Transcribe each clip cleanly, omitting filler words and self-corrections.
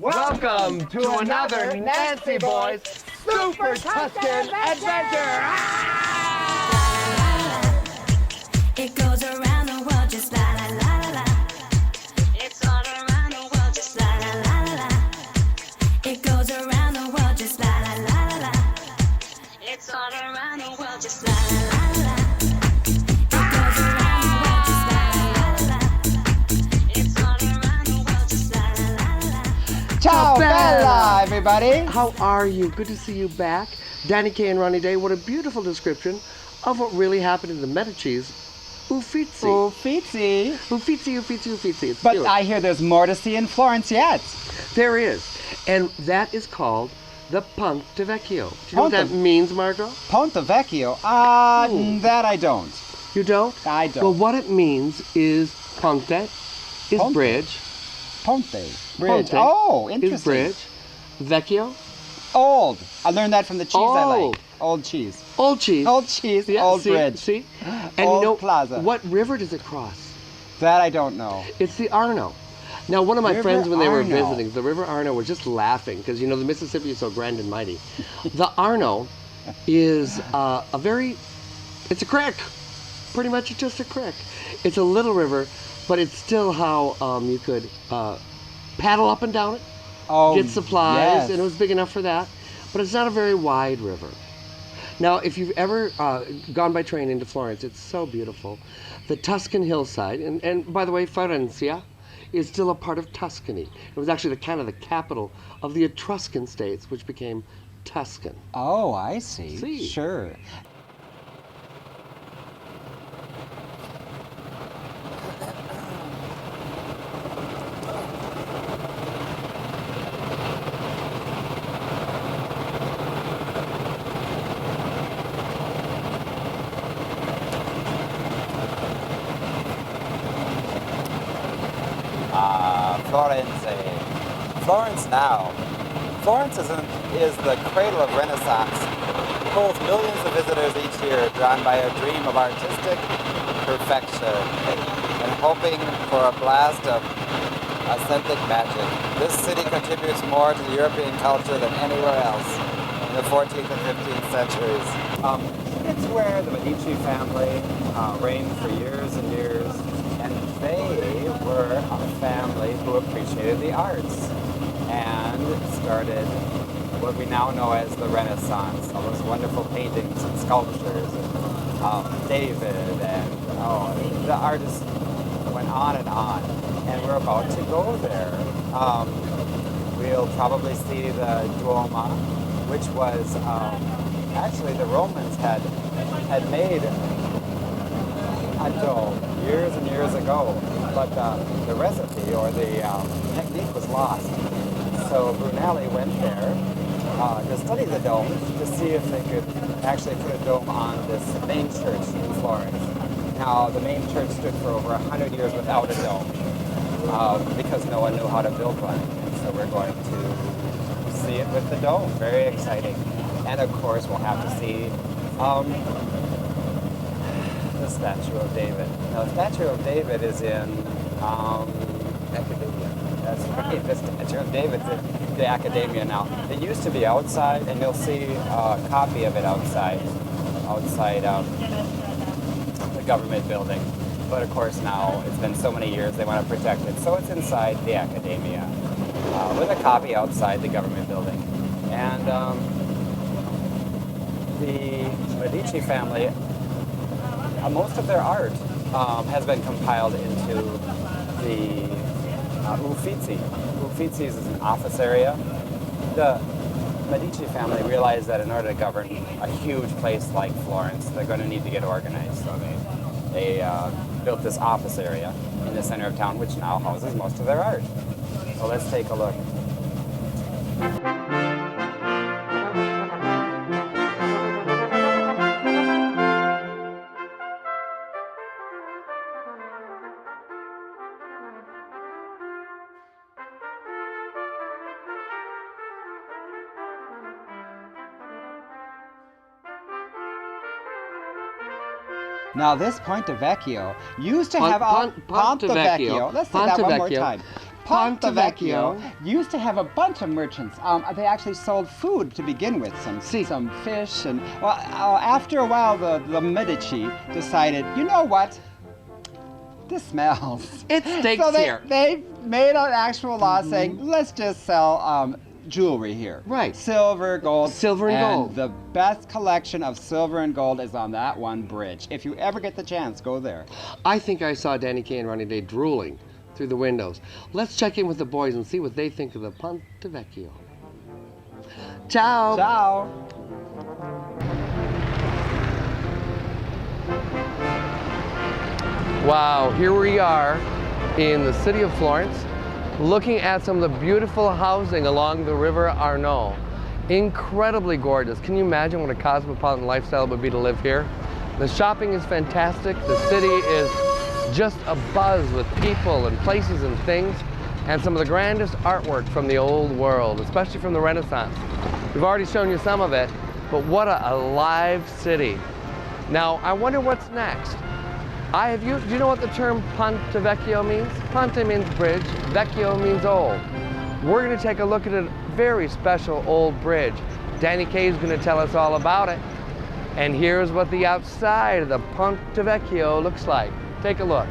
Welcome to another Nancy Boys Super Tuscan Adventure! It goes around the world just la la la la la. It's all around the world just la la la la la. It goes around the world just la la la la la. It's all around the world just la la la la la. It goes around the world just la la la la la. It's all around the world just la la la la la. Ciao, Bella, everybody. How are you? Good to see you back. Danny K and Ronnie Day. What a beautiful description of what really happened in the Medici's Uffizi. Uffizi. Uffizi. It's But beautiful. I hear there's more to see in Florence yet. There is. And that is called the Ponte Vecchio. Do you know what that Ponte. means, MargO? Ponte Vecchio. That I don't. You don't? I don't. Well, what it means is Ponte is Ponte. bridge. Ponte. Bridge. Ponte Oh, is interesting. bridge. Vecchio, Old. I learned that from the cheese I Old. like. Old cheese. old cheese. Old cheese, Yeah, old see, bridge. See? And Old you know, plaza. what river does it cross? That I don't know. It's the Arno. Now, one of my River friends, when they were Arno. visiting, the River Arno, were just laughing because, you know, the Mississippi is so grand and mighty. The Arno is it's a creek. Pretty much it's just a creek. It's a little river, but it's still how you could paddle up and down it, Oh, get supplies, yes. and it was big enough for that. But it's not a very wide river. Now, if you've ever gone by train into Florence, it's so beautiful. The Tuscan hillside, and by the way, Florence is still a part of Tuscany. It was actually the capital of the Etruscan states, which became Tuscan. Oh, I see. See. Sure. Florence now. Florence is the cradle of Renaissance. It holds millions of visitors each year, drawn by a dream of artistic perfection and hoping for a blast of authentic magic. This city contributes more to the European culture than anywhere else in the 14th and 15th centuries. It's where the Medici family reigned for years and years, and they were a family who appreciated the arts and started what we now know as the Renaissance, all those wonderful paintings and sculptures, and David, and the artists went on, and we're about to go there. We'll probably see the Duomo, which was actually the Romans had made a dome years and years ago, but the recipe or the technique was lost. So Brunelli went there to study the dome to see if they could actually put a dome on this main church in Florence. Now, the main church stood for over 100 years without a dome because no one knew how to build one. And so we're going to see it with the dome. Very exciting. And of course, we'll have to see the statue of David. Now, the statue of David is in Academia. That's right. The statue of David's in the Academia now. It used to be outside, and you'll see a copy of it outside the government building. But of course, now it's been so many years they want to protect it, so it's inside the Academia with a copy outside the government building. And the Medici family, most of their art has been compiled into the Uffizi. Uffizi is an office area. The Medici family realized that in order to govern a huge place like Florence, they're going to need to get organized. So they built this office area in the center of town, which now houses most of their art. So let's take a look. Now this Ponte Vecchio used to have Ponte Vecchio. Let's say that one more time. Ponte Vecchio Vecchio used to have a bunch of merchants. They actually sold food to begin with, some fish, and after a while, the Medici decided, you know what? This smells. It stinks so here. They made an actual law saying, let's just sell jewelry here. Right. Silver, gold. Silver and gold. The best collection of silver and gold is on that one bridge. If you ever get the chance, go there. I think I saw Danny Kaye and Ronnie Day drooling through the windows. Let's check in with the boys and see what they think of the Ponte Vecchio. Ciao. Ciao. Wow, here we are in the city of Florence, looking at some of the beautiful housing along the River Arno. Incredibly gorgeous. Can you imagine what a cosmopolitan lifestyle it would be to live here? The shopping is fantastic. The city is just abuzz with people and places and things, and some of the grandest artwork from the old world, especially from the Renaissance. We've already shown you some of it, but what a alive city. Now, I wonder what's next. Do you know what the term Ponte Vecchio means? Ponte means bridge, Vecchio means old. We're going to take a look at a very special old bridge. Danny Kaye is going to tell us all about it. And here's what the outside of the Ponte Vecchio looks like. Take a look.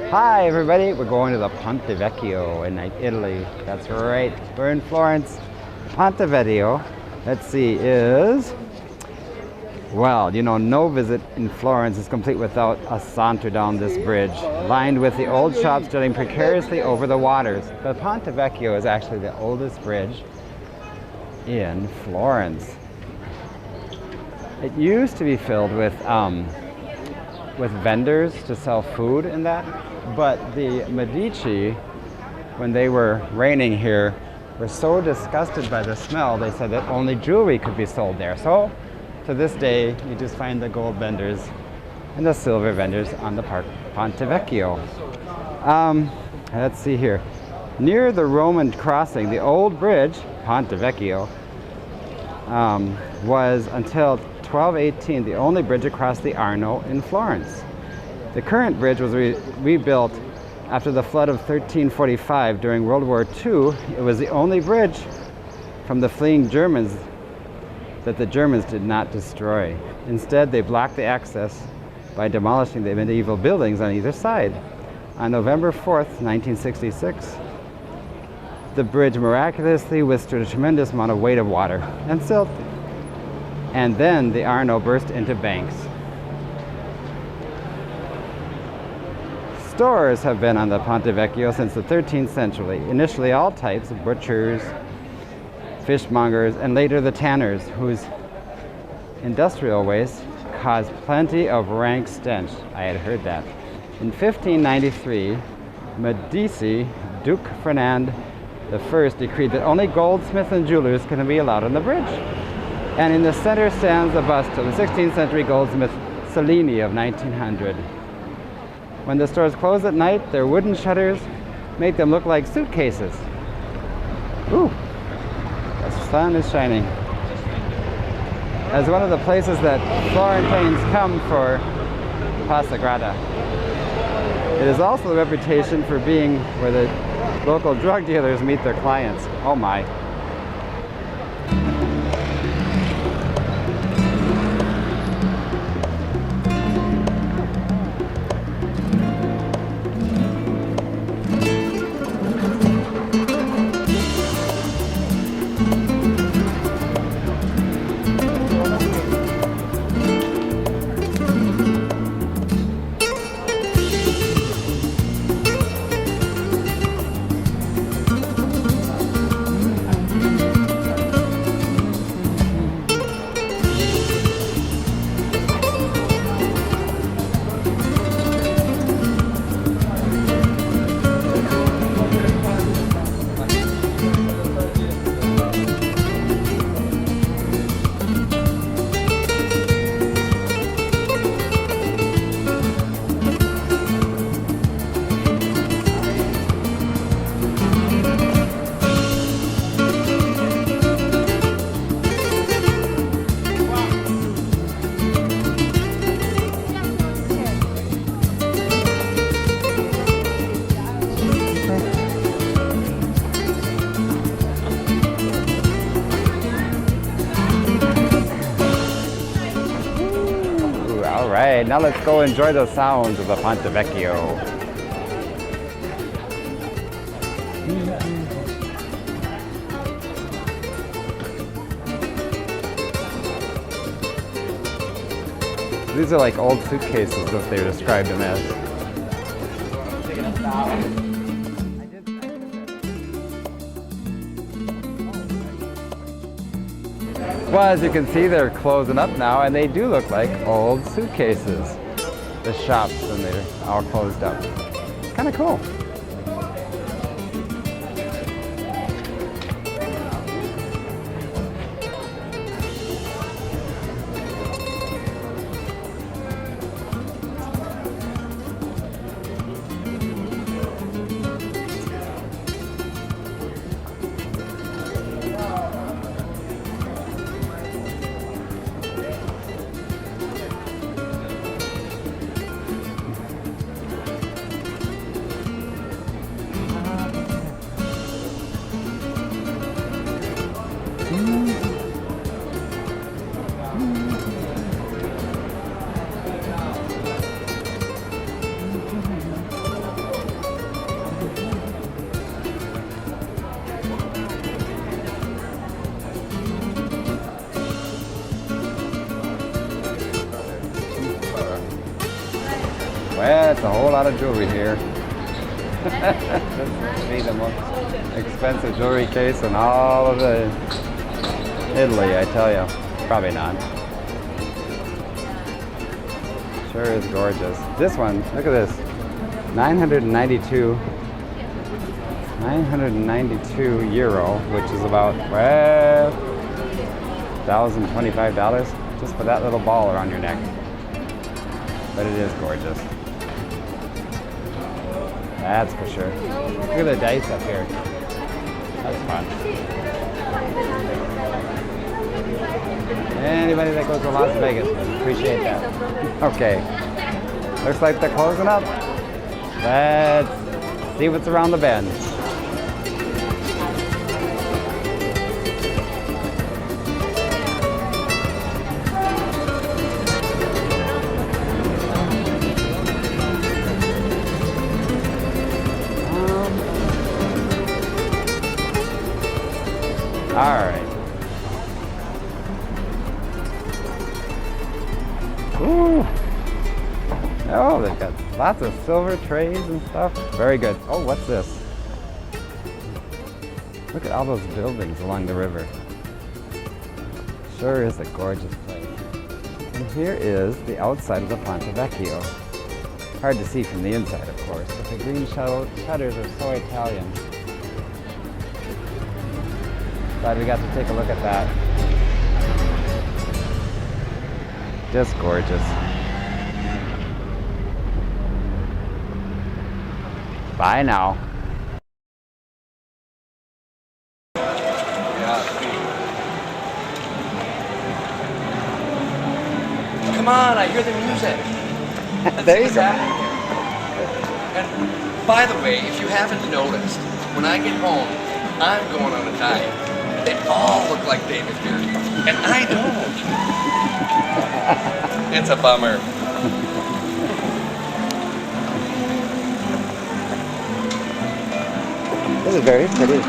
Hi everybody, we're going to the Ponte Vecchio in Italy. That's right, we're in Florence. Ponte Vecchio, let's see, is, well, you know, no visit in Florence is complete without a saunter down this bridge, lined with the old shops jutting precariously over the waters. The Ponte Vecchio is actually the oldest bridge in Florence. It used to be filled with vendors to sell food and that. But the Medici, when they were reigning here, were so disgusted by the smell, they said that only jewelry could be sold there. So, to this day, you just find the gold vendors and the silver vendors on the Ponte Vecchio. Let's see here. Near the Roman crossing, the old bridge, Ponte Vecchio, was until 1218 the only bridge across the Arno in Florence. The current bridge was rebuilt after the flood of 1345 during World War II. It was the only bridge from the fleeing Germans that the Germans did not destroy. Instead, they blocked the access by demolishing the medieval buildings on either side. On November 4th, 1966, the bridge miraculously withstood a tremendous amount of weight of water and silt. And then the Arno burst into banks. Stores have been on the Ponte Vecchio since the 13th century. Initially all types of butchers, fishmongers, and later the tanners, whose industrial waste caused plenty of rank stench. I had heard that. In 1593, Medici Duke Ferdinand I decreed that only goldsmiths and jewelers can be allowed on the bridge. And in the center stands a bust of the 16th century goldsmith Cellini of 1900. When the stores close at night, their wooden shutters make them look like suitcases. Ooh, the sun is shining. As one of the places that Florentines come for pasta grata. It is also a reputation for being where the local drug dealers meet their clients. Oh my. right, now let's go enjoy the sounds of the Ponte Vecchio. These are like old suitcases that they described them as. Well, as you can see, they're closing up now, and they do look like old suitcases. The shops, and they're all closed up. It's kind of cool. Well, it's a whole lot of jewelry here. This be the most expensive jewelry case in all of Italy, I tell you. Probably not. Sure is gorgeous. This one, look at this. 992 euro, which is about, well, $1,025 just for that little ball around your neck. But it is gorgeous. That's for sure. Look at the dice up here. That's fun. Anybody that goes to Las Vegas would appreciate that. Okay. Looks like they're closing up. Let's see what's around the bend. All right. Ooh. Oh, they've got lots of silver trays and stuff. Very good. Oh, what's this? Look at all those buildings along the river. Sure is a gorgeous place. And here is the outside of the Ponte Vecchio. Hard to see from the inside, of course, but the green shutters are so Italian. Glad we got to take a look at that. Just gorgeous. Bye now. Come on, I hear the music. There you go. And by the way, if you haven't noticed, when I get home, I'm going on a diet. They all look like David here, and I don't. It's a bummer. This is very pretty.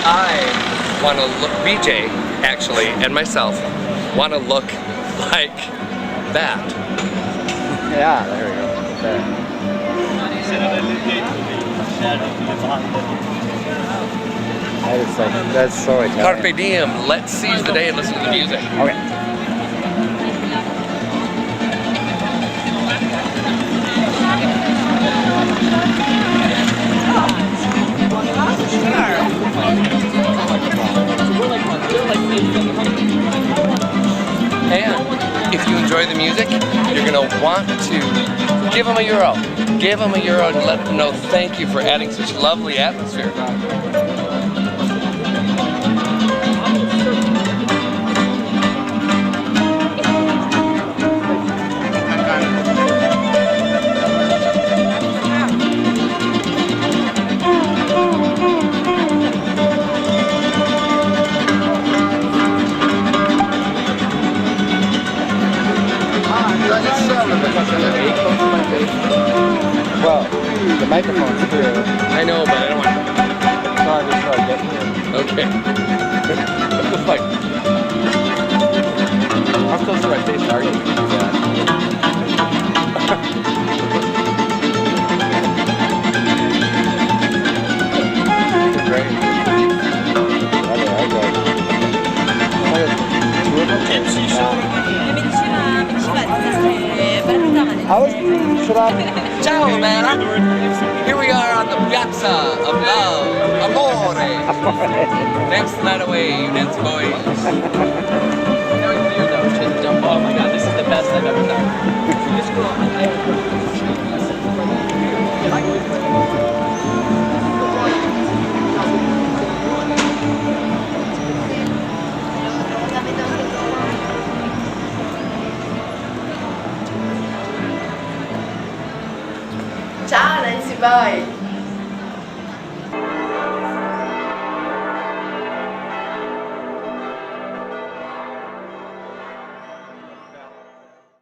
I want to look, BJ actually, and myself, want to look like that. Yeah, there we go. There. That's so Italian. Carpe diem, let's seize the day and listen to the music. Okay. And if you enjoy the music, you're going to want to give them a euro. Give them €1 and let them know thank you for adding such lovely atmosphere. Well, the microphone's here. I know, but I don't want Sorry before I get here. Okay. Just like, how close to my face are you? Great. Okay, I go. Ciao, man. Here we are on the piazza of love, amore. Dance the night away, you dancing boys. Oh my god, this is the best I've ever done. Ciao Nancy Boy!